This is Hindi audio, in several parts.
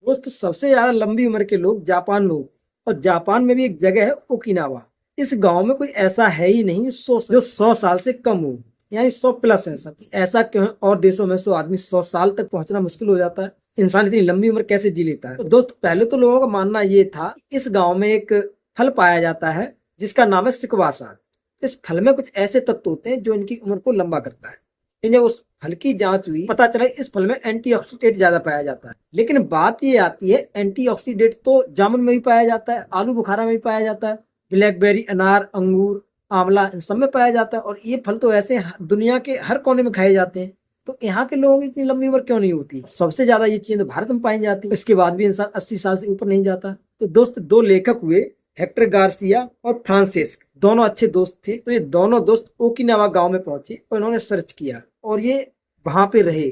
दोस्त सबसे ज्यादा लंबी उम्र के लोग जापान में होते हैं और जापान में भी एक जगह है ओकिनावा। इस गांव में कोई ऐसा है ही नहीं जो 100 साल से कम हो, यानी 100 प्लस है सब। ऐसा क्यों है? और देशों में 100 आदमी 100 साल तक पहुंचना मुश्किल हो जाता है। इंसान इतनी लंबी उम्र कैसे जी लेता है? तो दोस्त पहले तो लोगों का मानना ये था कि इस गांव में एक फल पाया जाता है जिसका नाम है सिकवासा। इस फल में कुछ ऐसे तत्व होते हैं जो इनकी उम्र को लंबा करता है। लेकिन जब उस फल की जांच हुई, पता चला इस फल में एंटीऑक्सीडेंट ज्यादा पाया जाता है। लेकिन बात ये आती है, एंटीऑक्सीडेंट तो जामुन में भी पाया जाता है, आलू बुखारा में भी पाया जाता है, ब्लैकबेरी, अनार, अंगूर, आंवला, इन सब में पाया जाता है। और ये फल तो ऐसे दुनिया के हर कोने में खाए जाते हैं। तो यहाँ के लोगों की इतनी लंबी उम्र क्यों नहीं होती? सबसे ज्यादा ये चीजें तो भारत में पाई जाती है। इसके बाद भी इंसान 80 साल से ऊपर नहीं जाता। तो दोस्त दो लेखक हुए, हेक्टर गार्सिया और फ्रांसिस्क, दोनों अच्छे दोस्त थे। तो ये दोनों दोस्त ओकिनावा गांव में पहुंचे और इन्होंने सर्च किया और ये वहां पे रहे।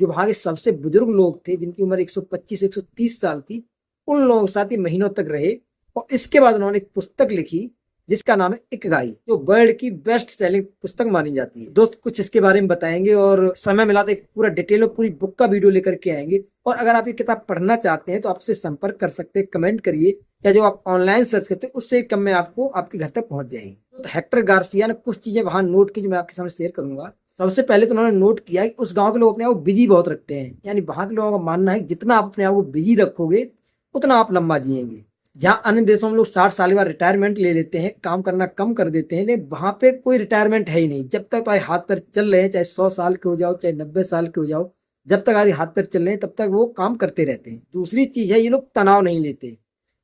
जो वहां के सबसे बुजुर्ग लोग थे जिनकी उम्र 125 से 130 साल थी, उन लोगों के साथ ये महीनों तक रहे। और इसके बाद उन्होंने एक पुस्तक लिखी जिसका नाम है इकिगाई, जो वर्ल्ड की बेस्ट सेलिंग पुस्तक मानी जाती है। दोस्त कुछ इसके बारे में बताएंगे और समय मिला तो एक पूरा डिटेल में पूरी बुक का वीडियो लेकर के आएंगे। और अगर आप ये किताब पढ़ना चाहते हैं तो आपसे संपर्क कर सकते हैं, कमेंट करिए, या जो आप ऑनलाइन सर्च करते हैं उससे कम में आपको आपके घर तक पहुंच जाएगी। तो हेक्टर गार्सिया ने कुछ चीजें वहां नोट की जो मैं आपके सामने शेयर करूंगा। सबसे पहले तो उन्होंने नोट किया कि उस गांव के लोग अपने आप को बिजी बहुत रखते हैं। यानी वहां के लोगों का मानना है कि जितना आप अपने आप को बिजी रखोगे उतना आप लंबा जिएंगे। जहाँ अन्य देशों में लोग 60 साल के बाद रिटायरमेंट ले लेते हैं, काम करना कम कर देते हैं, लेकिन वहां पे कोई रिटायरमेंट है ही नहीं। जब तक तुम्हारे हाथ पैर चल रहे हैं, चाहे 100 साल के हो जाओ, चाहे 90 साल के हो जाओ, जब तक हमारे हाथ पैर चल रहे हैं तब तक वो काम करते रहते हैं। दूसरी चीज है, ये लोग तनाव नहीं लेते।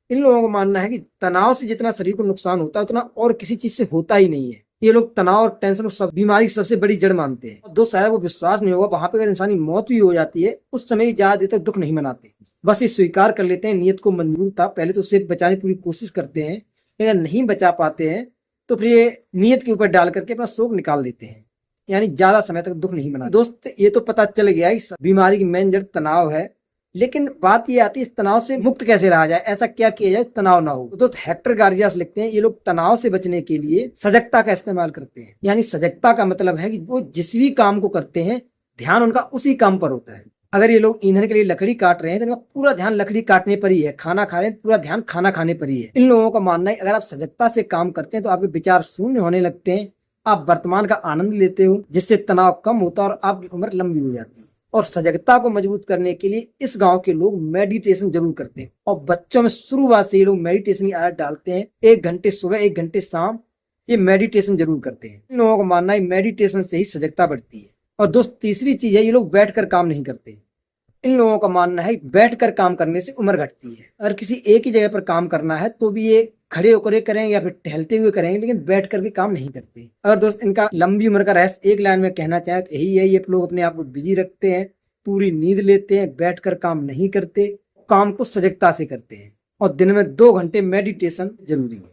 इन लोगों का मानना है कि तनाव से जितना शरीर को नुकसान होता है उतना और किसी चीज से होता ही नहीं है। ये लोग तनाव और टेंशन सब बीमारी की सबसे बड़ी जड़ मानते हैं। दो शायद वो विश्वास नहीं होगा, वहां पे अगर इंसानी मौत भी हो जाती है उस समय ज्यादा देर तक दुख नहीं मनाते, बस ये स्वीकार कर लेते हैं नियत को मंजूर था। पहले तो सिर्फ बचाने की पूरी कोशिश करते हैं, अगर नहीं बचा पाते हैं तो फिर ये नियत के ऊपर डाल करके अपना शोक निकाल देते हैं। यानी ज्यादा समय तक दुख नहीं मनाते। दोस्त ये तो पता चल गया कि बीमारी की मेन जड़ तनाव है, लेकिन बात ये आती है इस तनाव से मुक्त कैसे रहा जाए, ऐसा क्या किया जाए तनाव ना हो। तो हेक्टर गार्जियास लिखते हैं ये लोग तनाव से बचने के लिए सजगता का इस्तेमाल करते हैं। यानी सजगता का मतलब है कि वो जिस भी काम को करते हैं ध्यान उनका उसी काम पर होता है। अगर ये लोग ईंधन के लिए लकड़ी काट रहे हैं तो इनका पूरा ध्यान लकड़ी काटने पर ही है। खाना खा रहे हैं पूरा ध्यान खाना खाने पर ही है। इन लोगों का मानना है अगर आप सजगता से काम करते हैं तो आपके विचार शून्य होने लगते हैं, आप वर्तमान का आनंद लेते हो, जिससे तनाव कम होता है और आपकी उम्र लंबी हो जाती है। और सजगता को मजबूत करने के लिए इस गांव के लोग मेडिटेशन जरूर करते हैं और बच्चों में शुरुआत से ये लोग मेडिटेशन की आदत डालते हैं। 1 घंटे सुबह, 1 घंटे शाम ये मेडिटेशन जरूर करते हैं। इन लोगों का मानना है मेडिटेशन से ही सजगता बढ़ती है। और दोस्त तीसरी चीज है, ये लोग बैठकर काम नहीं करते। इन लोगों का मानना है बैठकर काम करने से उम्र घटती है। अगर किसी एक ही जगह पर काम करना है तो भी ये खड़े होकर करेंगे या फिर टहलते हुए करेंगे, लेकिन बैठकर भी काम नहीं करते। अगर दोस्त इनका लंबी उम्र का रहस्य एक लाइन में कहना चाहे तो यही है, ये लोग अपने आप को बिजी रखते हैं, पूरी नींद लेते हैं, बैठकर काम नहीं करते, काम को सजगता से करते हैं और दिन में 2 घंटे मेडिटेशन जरूरी है।